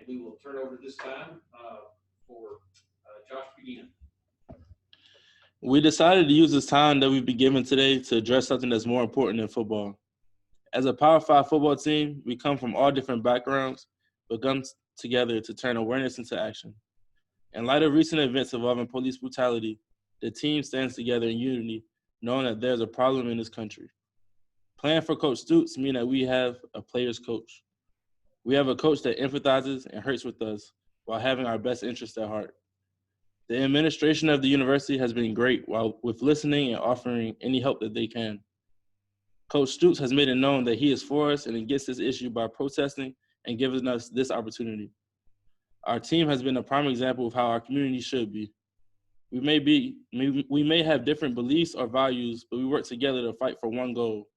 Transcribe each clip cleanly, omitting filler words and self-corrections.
and we will turn over this time for Josh to begin. We decided to use this time that we've been given today to address something that's more important than football. As a Power 5 football team, we come from all different backgrounds, but come together to turn awareness into action. In light of recent events involving police brutality, the team stands together in unity, knowing that there's a problem in this country. Playing for Coach Stoops means that we have a player's coach. We have a coach that empathizes and hurts with us while having our best interests at heart. The administration of the university has been great with listening and offering any help that they can. Coach Stoops has made it known that he is for us and against this issue by protesting and giving us this opportunity. Our team has been a prime example of how our community should be. We may have different beliefs or values, but we work together to fight for one goal.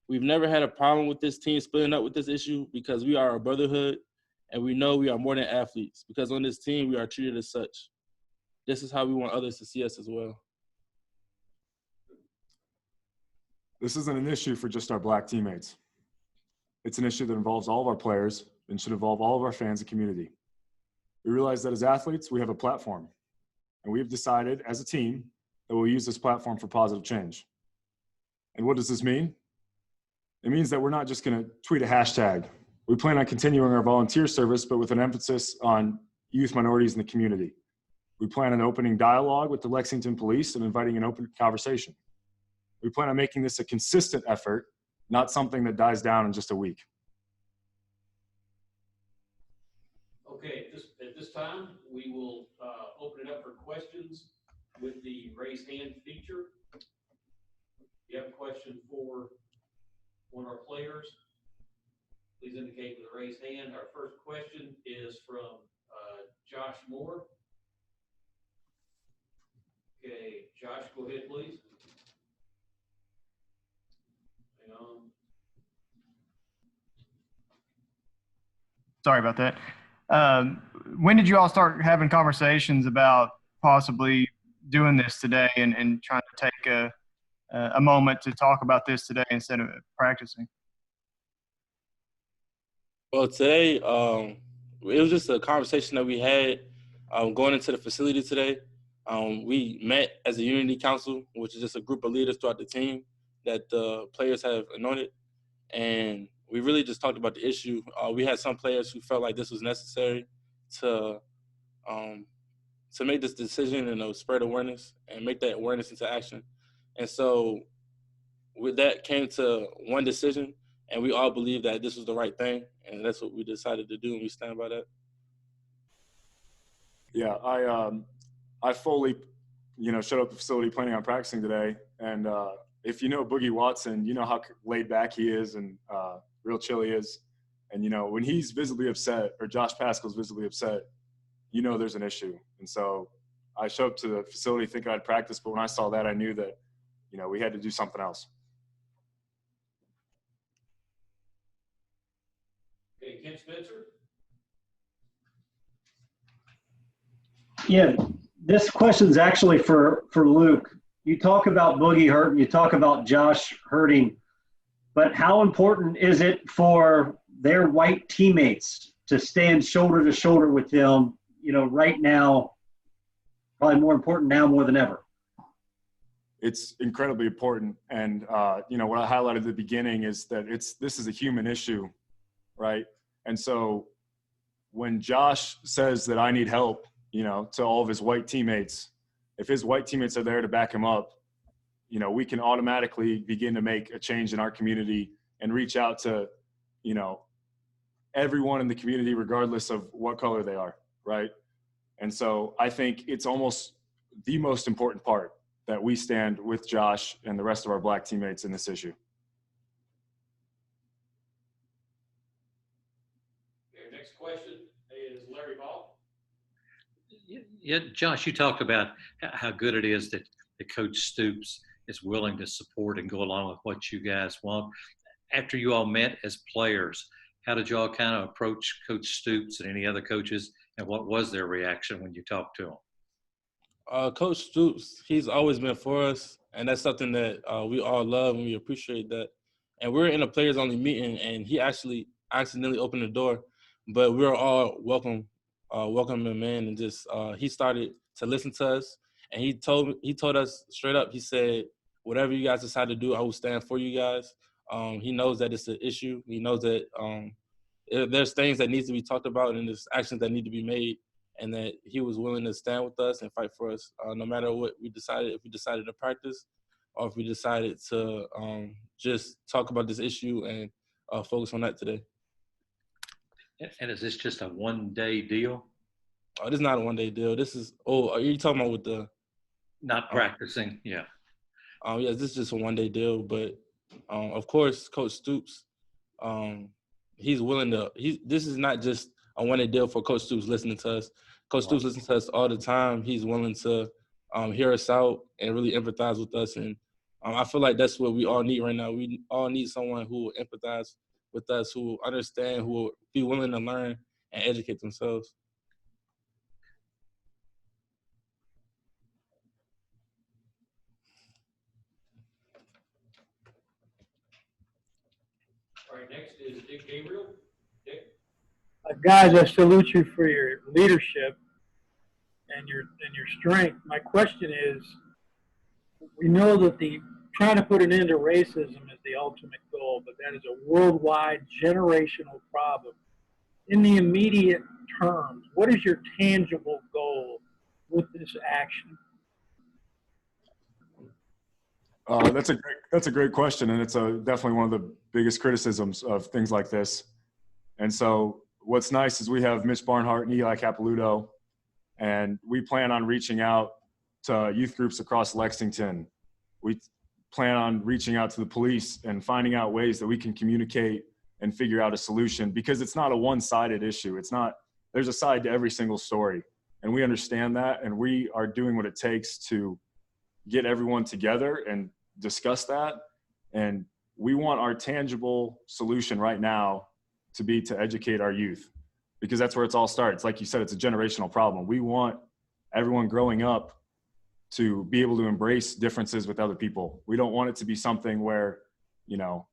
We've never had a problem with this team splitting up with this issue because we are a brotherhood, and we know we are more than athletes because on this team we are treated as such. This is how we want others to see us as well. This isn't an issue for just our Black teammates. It's an issue that involves all of our players and should involve all of our fans and community. We realize that as athletes, we have a platform, and we've decided as a team that we'll use this platform for positive change. And what does this mean? It means that we're not just going to tweet a hashtag. We plan on continuing our volunteer service, but with an emphasis on youth minorities in the community. We plan on opening dialogue with the Lexington Police and inviting an open conversation. We plan on making this a consistent effort, not something that dies down in just a week. Okay, at this time, we will open it up for questions with the raise hand feature. If you have a question for one of our players, please indicate with a raised hand. Our first question is from Josh Moore. Okay, Josh, go ahead, please. Hang on. Sorry about that. When did you all start having conversations about possibly doing this today and trying to take a moment to talk about this today instead of practicing? Well, today, it was just a conversation that we had going into the facility today. We met as a unity council, which is just a group of leaders throughout the team that the players have anointed. And we really just talked about the issue. We had some players who felt like this was necessary to make this decision and spread awareness and make that awareness into action. And so with that came to one decision, and we all believed that this was the right thing, and that's what we decided to do, and we stand by that. Yeah, I fully, showed up at the facility planning on practicing today, and if you know Boogie Watson, you know how laid back he is and real chill he is. And, when he's visibly upset or Josh Paschal's visibly upset, there's an issue. And so I showed up to the facility thinking I'd practice, but when I saw that, I knew that, we had to do something else. Okay, Ken Spencer. Yeah, this question's actually for Luke. You talk about Boogie hurting, you talk about Josh hurting, but how important is it for their white teammates to stand shoulder to shoulder with them, right now, probably more important now more than ever? It's incredibly important. And, what I highlighted at the beginning is that this is a human issue, right? And so when Josh says that I need help, to all of his white teammates, if his white teammates are there to back him up, we can automatically begin to make a change in our community and reach out to, everyone in the community, regardless of what color they are, right? And so I think it's almost the most important part that we stand with Josh and the rest of our Black teammates in this issue. Okay, next question is Larry Ball. Yeah, Josh, you talked about how good it is that Coach Stoops is willing to support and go along with what you guys want. After you all met as players, how did you all kind of approach Coach Stoops and any other coaches, and what was their reaction when you talked to him? Coach Stoops, he's always been for us, and that's something that we all love and we appreciate that. And we're in a players-only meeting, and he actually accidentally opened the door but we were all welcome him in, and just he started to listen to us, and he told us straight up. He said, "Whatever you guys decide to do, I will stand for you guys." He knows that it's an issue. He knows that there's things that needs to be talked about, and there's actions that need to be made, and that he was willing to stand with us and fight for us, no matter what we decided. If we decided to practice, or if we decided to just talk about this issue and focus on that today. And is this just a one-day deal? Oh, this is not a one-day deal. This is are you talking about with the? Not practicing, yeah. Yes, this is just a one-day deal, but of course, Coach Stoops, he's willing to. This is not just a one-day deal for Coach Stoops listening to us. Coach Stoops listens to us all the time. He's willing to hear us out and really empathize with us, and I feel like that's what we all need right now. We all need someone who will empathize with us, who will understand, who will be willing to learn and educate themselves. All right, next is Dick Gabriel. Dick? Guys, I salute you for your leadership and your strength. My question is, we know that trying to put an end to racism is the ultimate goal, but that is a worldwide generational problem. In the immediate terms, what is your tangible goal with this action? That's a great question, and it's definitely one of the biggest criticisms of things like this. And so, what's nice is we have Mitch Barnhart and Eli Capilouto, and we plan on reaching out to youth groups across Lexington. We plan on reaching out to the police and finding out ways that we can communicate and figure out a solution, because it's not a one-sided issue. There's a side to every single story, and we understand that, and we are doing what it takes to get everyone together and discuss that. And we want our tangible solution right now to be to educate our youth, because that's where it's all starts. Like you said, it's a generational problem. We want everyone growing up to be able to embrace differences with other people. We don't want it to be something where,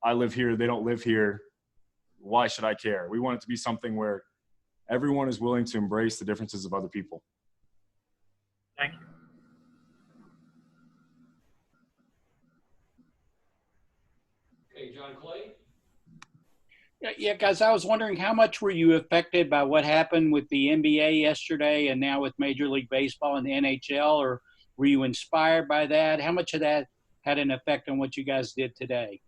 I live here, they don't live here. Why should I care? We want it to be something where everyone is willing to embrace the differences of other people. Thank you. Okay, John Clay? Yeah, guys, I was wondering how much were you affected by what happened with the NBA yesterday and now with Major League Baseball and the NHL, or were you inspired by that? How much of that had an effect on what you guys did today?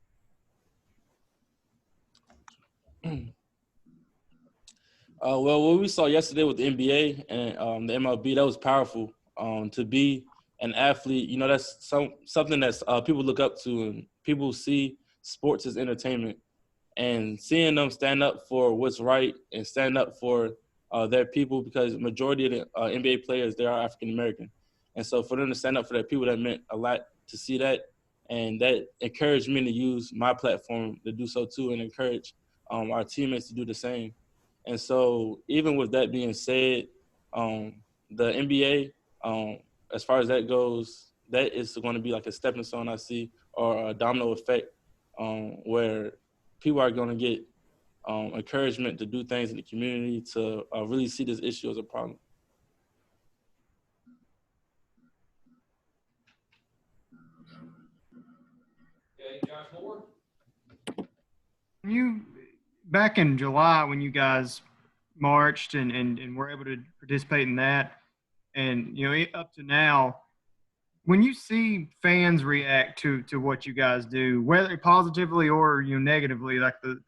Well, what we saw yesterday with the NBA and the MLB, that was powerful. To be an athlete, that's something that's people look up to, and people see sports as entertainment. And seeing them stand up for what's right and stand up for their people, because majority of the NBA players, they are African American. And so for them to stand up for their people, that meant a lot to see that. And that encouraged me to use my platform to do so too, and encourage our teammates to do the same. And so even with that being said, the NBA, as far as that goes, that is going to be like a stepping stone, I see, or a domino effect, where people are going to get encouragement to do things in the community, to really see this issue as a problem. Okay, Josh Moore? Back in July, when you guys marched and were able to participate in that, and up to now, when you see fans react to what you guys do, whether positively or negatively, like the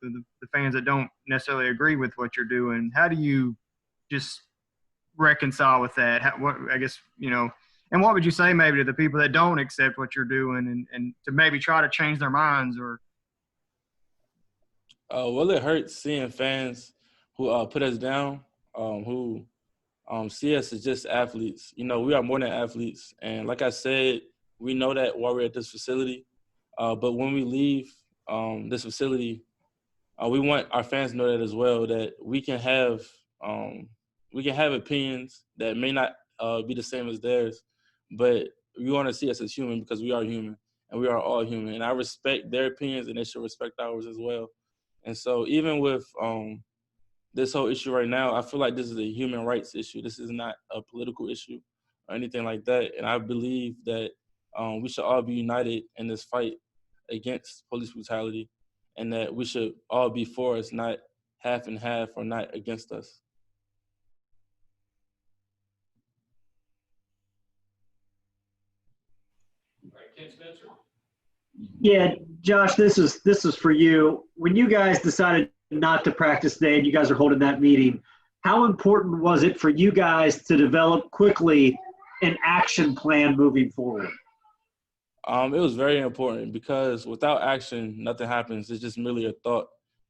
fans that don't necessarily agree with what you're doing, how do you just reconcile with that? And what would you say maybe to the people that don't accept what you're doing, and to maybe try to change their minds? Or well, it hurts seeing fans who put us down, who see us as just athletes. We are more than athletes. And like I said, we know that while we're at this facility. But when we leave this facility, we want our fans to know that as well, that we can have opinions that may not be the same as theirs, but we want to see us as human, because we are human, and we are all human. And I respect their opinions, and they should respect ours as well. And so even with this whole issue right now, I feel like this is a human rights issue. This is not a political issue or anything like that. And I believe that we should all be united in this fight against police brutality, and that we should all be for us, not half and half or not against us. All right, Ken Spencer. Yeah, Josh, this is for you. When you guys decided not to practice today and you guys are holding that meeting, how important was it for you guys to develop quickly an action plan moving forward? It was very important because without action, nothing happens. It's just merely a thought.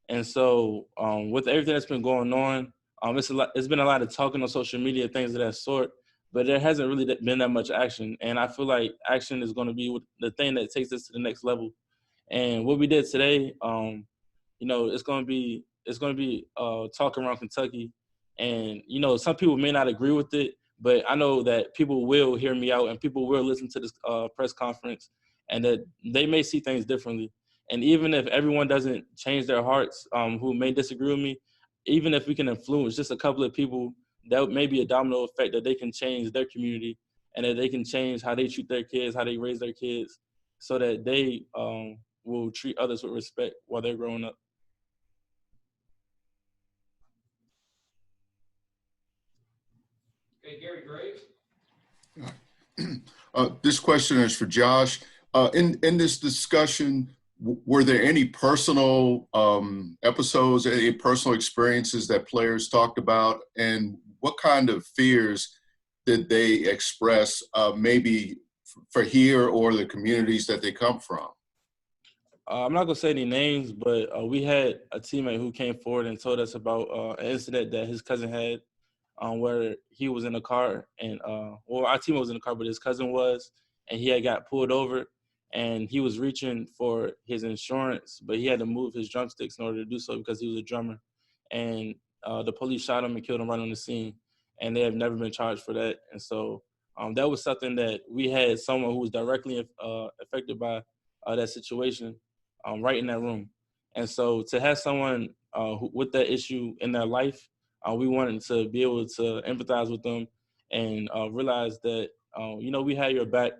And so with everything that's been going on, it's been a lot of talking on social media, things of that sort, but there hasn't really been that much action. And I feel like action is going to be the thing that takes us to the next level. And what we did today, it's going to be talk around Kentucky. And, some people may not agree with it, but I know that people will hear me out and people will listen to this press conference, and that they may see things differently. And even if everyone doesn't change their hearts, who may disagree with me, even if we can influence just a couple of people, that may be a domino effect that they can change their community and that they can change how they treat their kids, how they raise their kids, so that they will treat others with respect while they're growing up. Okay, Gary Graves. This question is for Josh. In this discussion, were there any personal episodes, any personal experiences that players talked about, and what kind of fears did they express, maybe for here or the communities that they come from? I'm not gonna say any names, but we had a teammate who came forward and told us about an incident that his cousin had, where he was in a car and our teammate was in the car, but his cousin was, and he had got pulled over, and he was reaching for his insurance, but he had to move his drumsticks in order to do so because he was a drummer, and the police shot him and killed him right on the scene, and they have never been charged for that. And so that was something that we had someone who was directly affected by that situation right in that room. And so to have someone with that issue in their life, we wanted to be able to empathize with them and realize that, we have your back.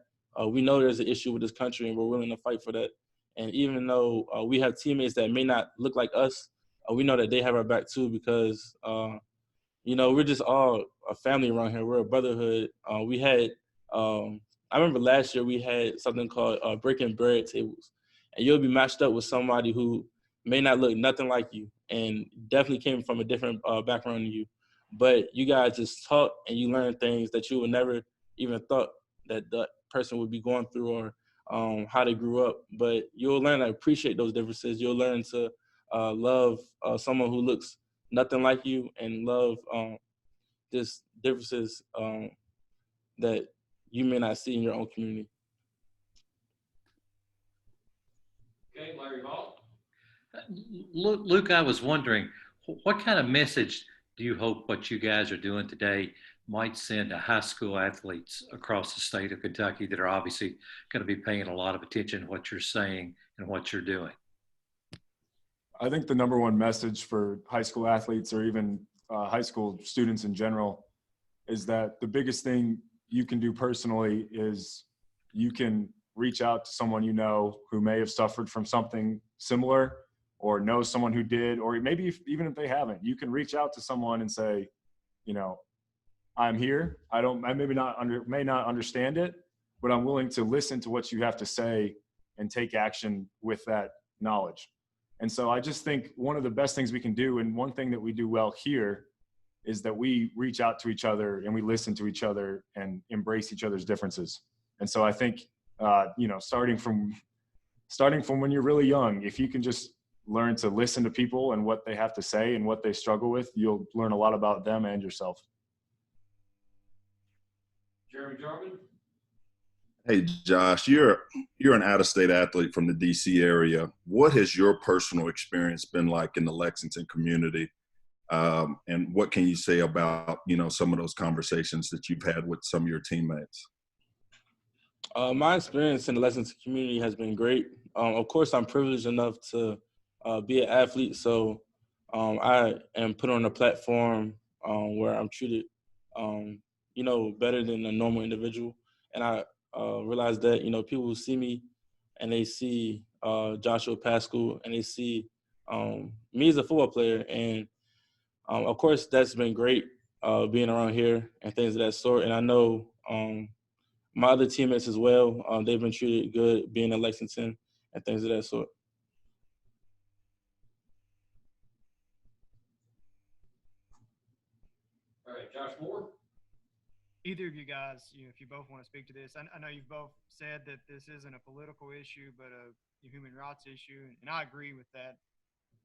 We know there's an issue with this country and we're willing to fight for that. And even though we have teammates that may not look like us, we know that they have our back too, because, we're just all a family around here. We're a brotherhood. We had, I remember last year we had something called breaking bread tables. And you'll be matched up with somebody who may not look nothing like you and definitely came from a different background than you. But you guys just talk and you learn things that you would never even thought that that person would be going through or how they grew up. But you'll learn to appreciate those differences. You'll learn to love someone who looks nothing like you and love just differences that you may not see in your own community. Okay, Larry Hall. Luke, I was wondering, what kind of message do you hope what you guys are doing today might send to high school athletes across the state of Kentucky that are obviously going to be paying a lot of attention to what you're saying and what you're doing? I think the number one message for high school athletes or even high school students in general is that the biggest thing you can do personally is you can reach out to someone you know who may have suffered from something similar or know someone who did, or maybe even if they haven't, you can reach out to someone and say, I'm here. I may not understand it, but I'm willing to listen to what you have to say and take action with that knowledge. And so I just think one of the best things we can do, and one thing that we do well here, is that we reach out to each other and we listen to each other and embrace each other's differences. And so I think, starting from when you're really young, if you can just learn to listen to people and what they have to say and what they struggle with, you'll learn a lot about them and yourself. Jeremy Jarman. Hey, Josh, you're an out-of-state athlete from the DC area. What has your personal experience been like in the Lexington community? And what can you say about, some of those conversations that you've had with some of your teammates? My experience in the Lexington community has been great. Of course, I'm privileged enough to be an athlete, so I am put on a platform where I'm treated, better than a normal individual. And I realized that, people who see me and they see Joshua Pascal and they see me as a football player. And of course, that's been great being around here and things of that sort. And I know my other teammates as well, they've been treated good being in Lexington and things of that sort. All right, Josh Moore. Either of you guys, if you both want to speak to this, I know you've both said that this isn't a political issue, but a human rights issue, and I agree with that.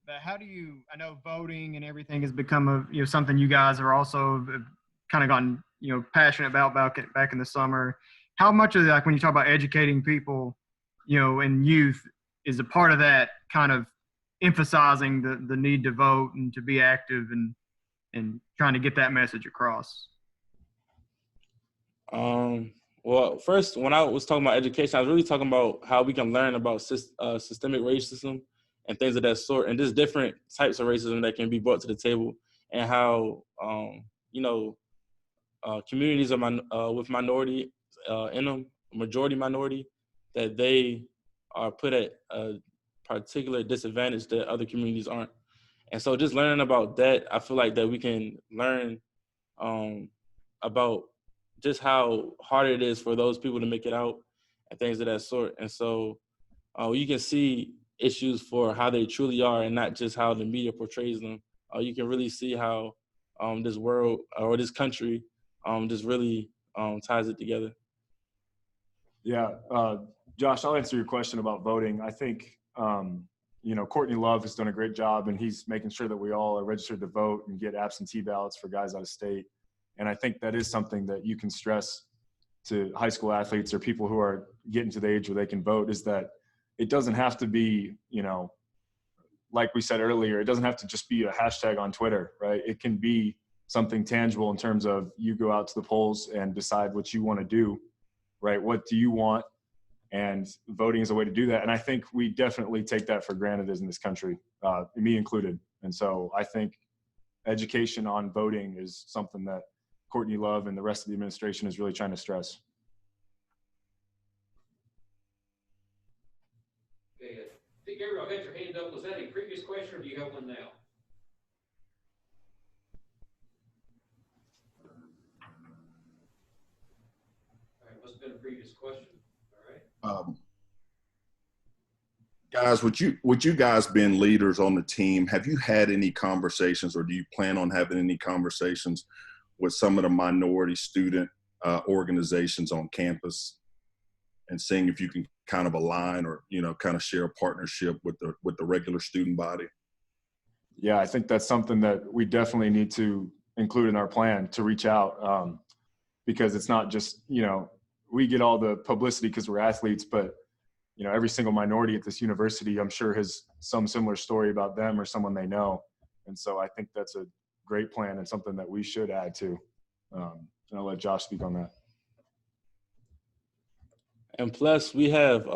But how do you? I know voting and everything has become something you guys are also kind of gotten passionate about back in the summer. How much of that, when you talk about educating people, and youth, is a part of that kind of emphasizing the need to vote and to be active and trying to get that message across? Well, first, when I was talking about education, I was really talking about how we can learn about systemic racism and things of that sort, and just different types of racism that can be brought to the table, and how, communities with minority in them, majority minority, that they are put at a particular disadvantage that other communities aren't. And so just learning about that, I feel like that we can learn about just how hard it is for those people to make it out and things of that sort. And so you can see issues for how they truly are and not just how the media portrays them. You can really see how this world or this country just really ties it together. Yeah, Josh, I'll answer your question about voting. I think, Courtney Love has done a great job, and he's making sure that we all are registered to vote and get absentee ballots for guys out of state. And I think that is something that you can stress to high school athletes or people who are getting to the age where they can vote, is that it doesn't have to be, like we said earlier, it doesn't have to just be a hashtag on Twitter, right? It can be something tangible in terms of you go out to the polls and decide what you want to do, right? What do you want? And voting is a way to do that. And I think we definitely take that for granted in this country, me included. And so I think education on voting is something that Courtney Love and the rest of the administration is really trying to stress. Okay, I think Gabriel had your hand up. Was that a previous question, or do you have one now? All right, must have been a previous question. All right. Guys, with you guys being leaders on the team, have you had any conversations, or do you plan on having any conversations with some of the minority student organizations on campus, and seeing if you can kind of align or kind of share a partnership with the regular student body? Yeah, I think that's something that we definitely need to include in our plan, to reach out, because it's not just we get all the publicity because we're athletes, but every single minority at this university, I'm sure, has some similar story about them or someone they know. And so I think that's a great plan and something that we should add to. And I'll let Josh speak on that. And plus, we have,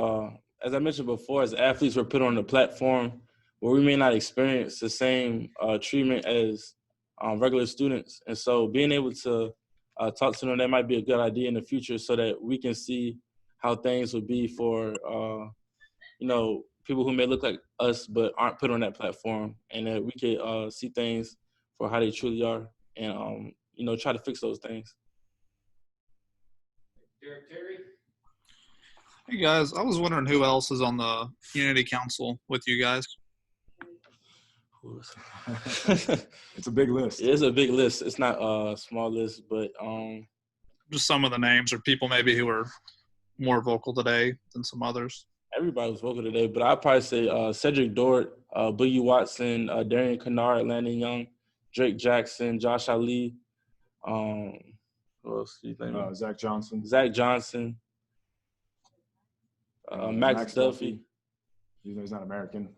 as I mentioned before, as athletes, we're put on a platform where we may not experience the same treatment as regular students. And so being able to talk to them, that might be a good idea in the future, so that we can see how things would be for, people who may look like us but aren't put on that platform, and that we could see things for how they truly are, and, try to fix those things. Derek Terry. Hey guys, I was wondering who else is on the Unity Council with you guys. It's a big list. It's a big list. It's not a small list, but just some of the names, or people maybe who are more vocal today than some others. Everybody was vocal today, but I'd probably say Cedric Dort, Boogie Watson, Darian Kennard, Landon Young, Drake Jackson, Josh Ali, who else do you think? Zach Johnson. Max Duffy. Even though he's not American.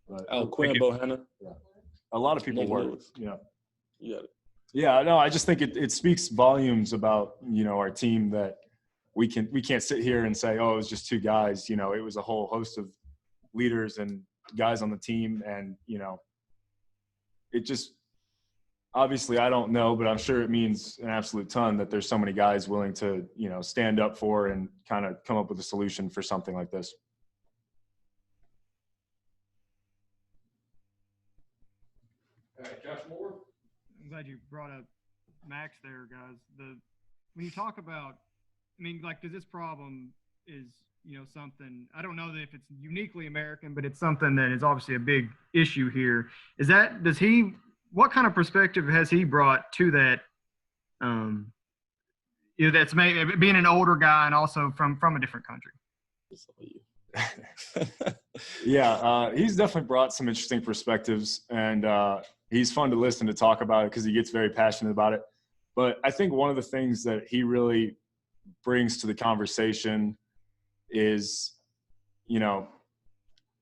But, Quinn Bohanna. Yeah. A lot of people work. Yeah. Yeah. Yeah, no, I just think it speaks volumes about, our team, that we can't sit here and say, oh, it was just two guys. It was a whole host of, leaders and guys on the team. And, it just, obviously I don't know, but I'm sure it means an absolute ton that there's so many guys willing to, stand up for and kind of come up with a solution for something like this. All right, Josh Moore. I'm glad you brought up Max there, guys. When you talk about, because this problem is, something, I don't know that if it's uniquely American, but it's something that is obviously a big issue here. What kind of perspective has he brought to that? That's maybe being an older guy and also from a different country. Yeah, he's definitely brought some interesting perspectives, and he's fun to listen to talk about it because he gets very passionate about it. But I think one of the things that he really brings to the conversation is,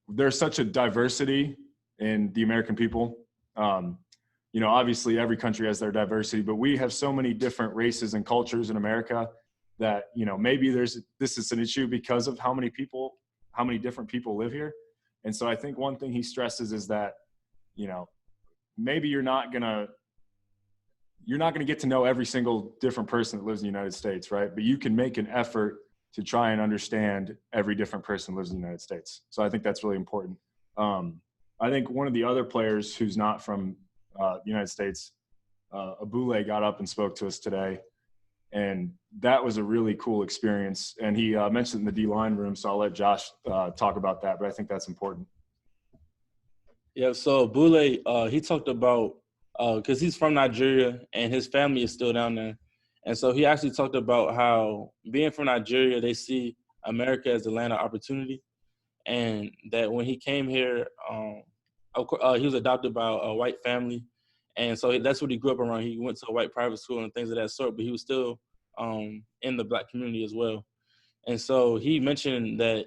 there's such a diversity in the American people. Obviously every country has their diversity, but we have so many different races and cultures in America that, maybe this is an issue because of how many different people live here. And so I think one thing he stresses is that, maybe you're not going to get to know every single different person that lives in the United States, right? But you can make an effort to try and understand every different person that lives in the United States. So I think that's really important. I think one of the other players who's not from the United States, Abule, got up and spoke to us today. And that was a really cool experience. And he mentioned in the D-line room, so I'll let Josh talk about that, but I think that's important. Yeah, so Abule, he talked about, because he's from Nigeria and his family is still down there. And so he actually talked about how being from Nigeria, they see America as the land of opportunity. And that when he came here, of course, he was adopted by a white family. And so that's what he grew up around. He went to a white private school and things of that sort, but he was still in the Black community as well. And so he mentioned that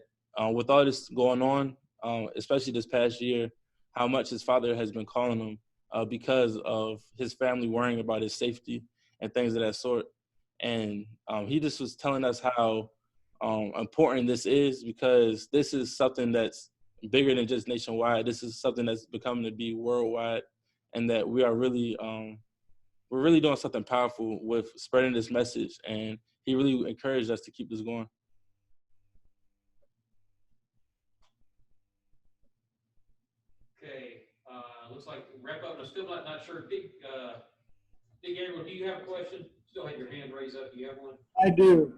with all this going on, especially this past year, how much his father has been calling him because of his family worrying about his safety and things of that sort. And he just was telling us how important this is, because this is something that's bigger than just nationwide. This is something that's becoming to be worldwide, and that we are really, we're really doing something powerful with spreading this message. And he really encouraged us to keep this going. Okay, looks like wrap up. I'm still not sure. Big Gabriel, do you have a question? Still have your hand raised up. Do you have one? I do.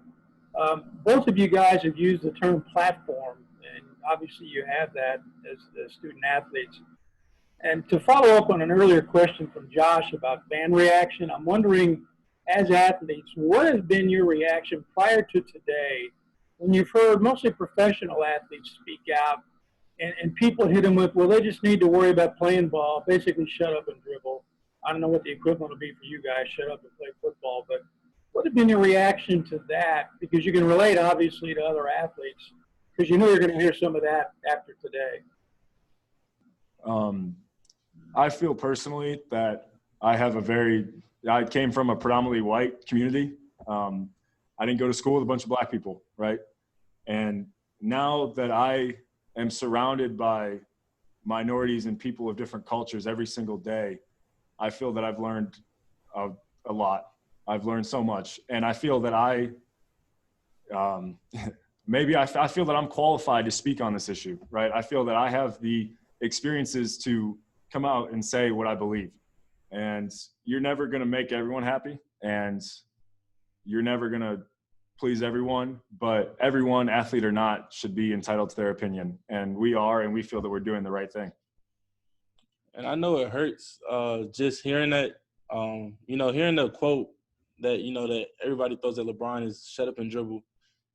Both of you guys have used the term platform, and obviously you have that as student athletes. And to follow up on an earlier question from Josh about fan reaction, I'm wondering, as athletes, what has been your reaction prior to today when you've heard mostly professional athletes speak out and people hit them with, well, they just need to worry about playing ball, basically shut up and dribble. I don't know what the equivalent will be for you guys, shut up and play football, but what has been your reaction to that? Because you can relate, obviously, to other athletes, because you know you're going to hear some of that after today. I feel personally that I came from a predominantly white community. I didn't go to school with a bunch of Black people, right? And now that I am surrounded by minorities and people of different cultures every single day, I feel that I've learned a lot. I've learned so much. And I feel that I feel that I'm qualified to speak on this issue, right? I feel that I have the experiences to come out and say what I believe. And you're never going to make everyone happy, and you're never going to please everyone, but everyone, athlete or not, should be entitled to their opinion. And we are, and we feel that we're doing the right thing. And I know it hurts just hearing that, hearing the quote that, that everybody throws at LeBron is shut up and dribble.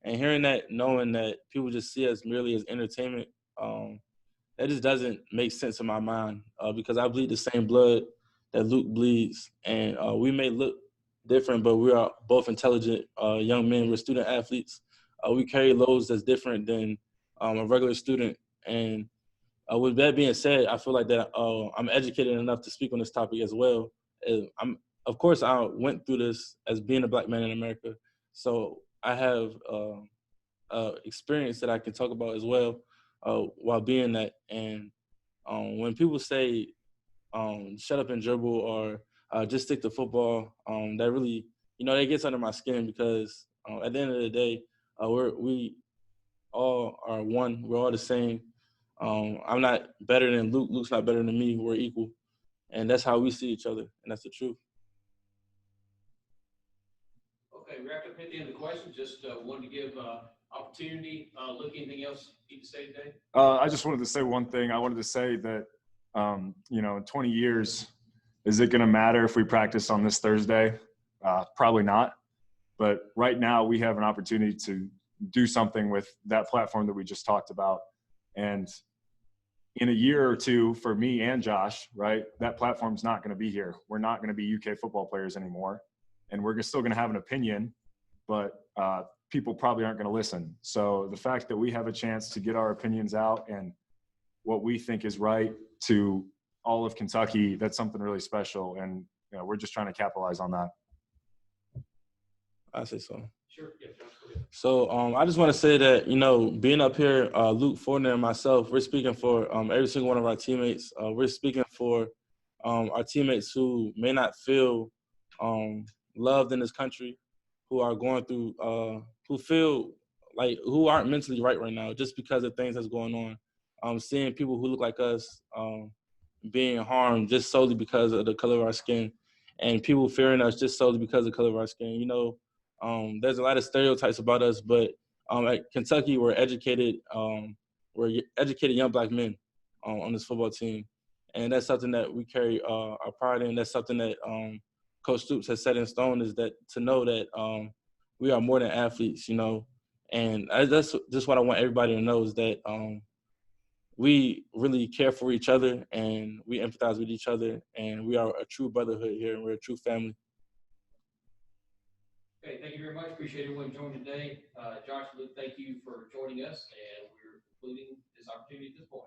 And hearing that, knowing that people just see us merely as entertainment, that just doesn't make sense in my mind because I bleed the same blood that Luke bleeds. And we may look different, but we are both intelligent young men. We're student athletes. We carry loads that's different than a regular student. And with that being said, I feel like that I'm educated enough to speak on this topic as well. Of course, I went through this as being a Black man in America. So I have experience that I can talk about as well. while being that. And when people say shut up and dribble or just stick to football, that really, that gets under my skin because at the end of the day, we all are one. We're all the same. I'm not better than Luke. Luke's not better than me. We're equal. And that's how we see each other, and that's the truth. Okay, wrapped up at the end of the questions. Just wanted to give opportunity. Luke, anything else you need to say today? I just wanted to say one thing. I wanted to say that, in 20 years, is it going to matter if we practice on this Thursday? Probably not. But right now we have an opportunity to do something with that platform that we just talked about. And in a year or two, for me and Josh, right, that platform's not going to be here. We're not going to be UK football players anymore. And we're still going to have an opinion, but people probably aren't going to listen. So the fact that we have a chance to get our opinions out and what we think is right to all of Kentucky, that's something really special. And we're just trying to capitalize on that. I say so. Sure. Yeah, Josh, go ahead. So I just want to say that, being up here, Luke, Fortner, and myself, we're speaking for every single one of our teammates. We're speaking for our teammates who may not feel loved in this country, who are going through, who aren't mentally right now just because of things that's going on. Seeing people who look like us being harmed just solely because of the color of our skin, and people fearing us just solely because of the color of our skin. There's a lot of stereotypes about us, but at Kentucky, we're educated young Black men on this football team, and that's something that we carry our pride in. That's something that Coach Stoops has set in stone, is that to know that we are more than athletes, and that's just what I want everybody to know, is that we really care for each other and we empathize with each other, and we are a true brotherhood here, and we're a true family. Okay, thank you very much. Appreciate everyone joining today. Josh, Luke, thank you for joining us, and we're concluding this opportunity at this point.